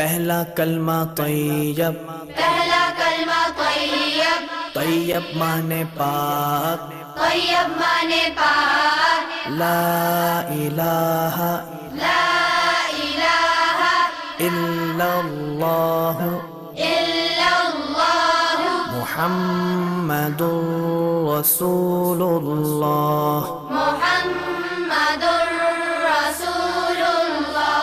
پہلا کلمہ طیب، پہلا کلمہ طیب، طیب مانے پاک، طیب مانے پاک، لا الہ لا الہ الا اللہ الا اللہ محمد رسول اللہ۔ محمد رسول اللہ۔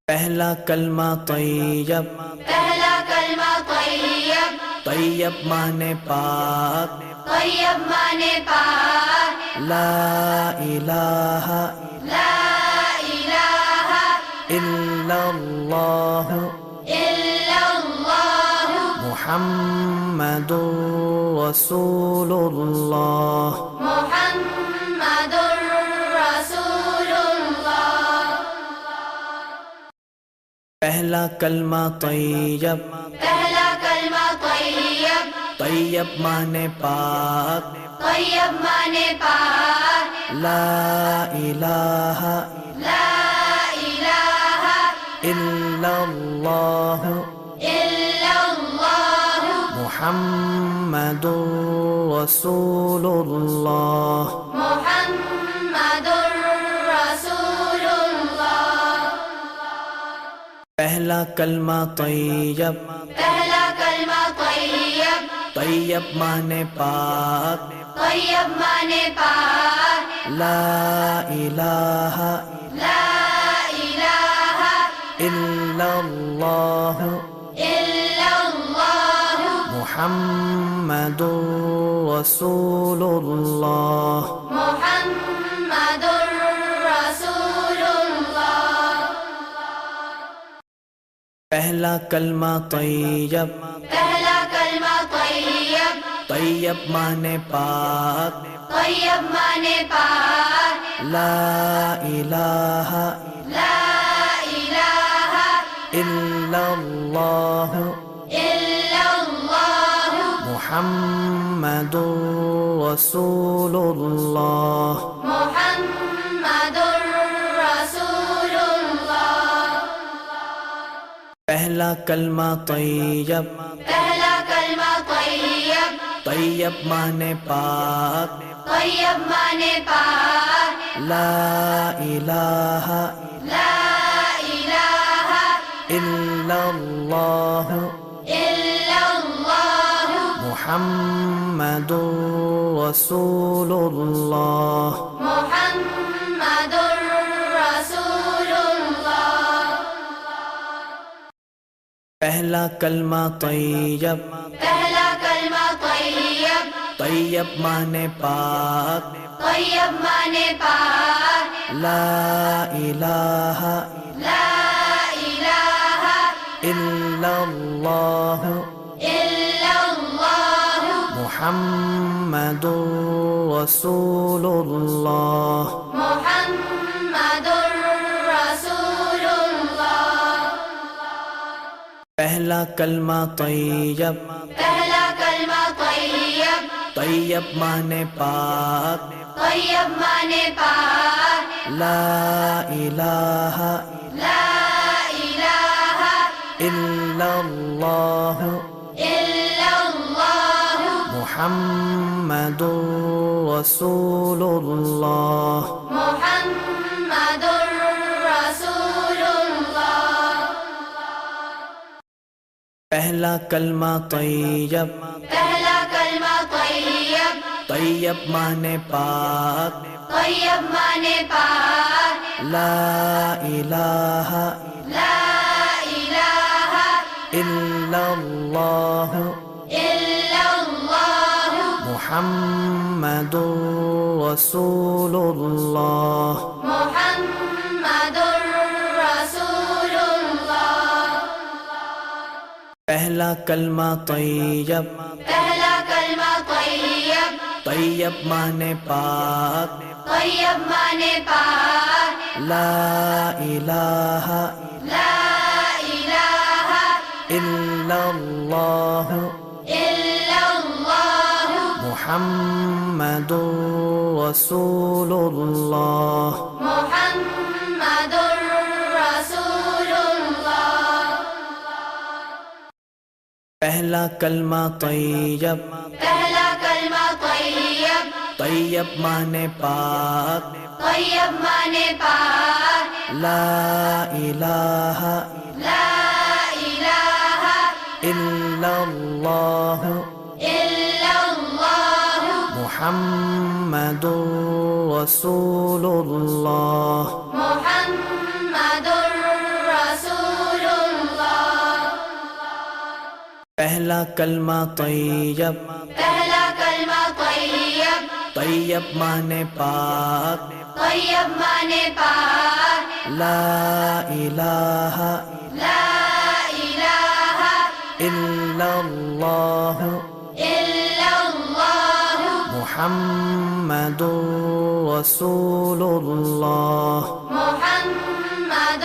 پہلا کلمہ طیب، پہلا کلمہ طیب، طیب مانے پاک، طیب مانے پاک، لا الہ لا الہ الا اللہ الا اللہ محمد رسول اللہ۔ محمد رسول اللہ۔ پہلا کلمہ طیب، پہلا کلمہ طیب، طیب مانے پاک، طیب مانے پاک، لا الہ لا الہ الا اللہ الا اللہ محمد رسول اللہ۔ محمد رسول اللہ۔ پہلا کلمہ طیب، پہلا کلمہ طیب، طیب مانے پاک، طیب مانے پاک، لا الہ لا الہ الا اللہ الا اللہ محمد رسول اللہ۔ محمد رسول اللہ۔ پہلا کلمہ طیب، پہلا کلمہ طیب، طیب مانے پاک، طیب مانے پاک، لا الہ لا الہ الا اللہ الا اللہ محمد رسول اللہ۔ محمد رسول اللہ۔ پہلا کلمہ طیب، پہلا کلمہ طیب، طیب مانے پاک، طیب مانے پاک، لا الہ لا الہ الا اللہ الا اللہ محمد رسول اللہ۔ محمد رسول اللہ۔ پہلا کلمہ طیب، پہلا کلمہ طیب، طیب مانے پاک، طیب مانے پاک، لا الہ لا الہ الا اللہ الا اللہ محمد رسول اللہ۔ محمد رسول اللہ۔ پہلا کلمہ طیب، پہلا کلمہ طیب، طیب مانے پاک، طیب مانے پاک، لا الہ لا الہ الا اللہ الا اللہ محمد رسول اللہ۔ محمد رسول اللہ۔ پہلا کلمہ طیب، پہلا کلمہ طیب، طیب مانے پاک، طیب مانے پاک، لا الہ لا الہ الا اللہ الا اللہ محمد رسول اللہ۔ محمد رسول اللہ۔ پہلا کلمہ طیب، پہلا کلمہ طیب، طیب مانے پاک، طیب مانے پاک، لا الہ لا الہ الا اللہ الا اللہ محمد رسول اللہ۔ محمد رسول پہلا کلمہ طیب، پہلا کلمہ طیب، طیب مانے پاک، طیب مانے پاک، لا الہ لا الہ الا اللہ الا اللہ محمد رسول اللہ، محمد رسول اللہ۔ پہلا کلمہ طیب، پہلا کلمہ طیب، طیب مانے پاک، طیب مانے پاک، لا الہ لا الہ الا اللہ الا اللہ محمد رسول اللہ، محمد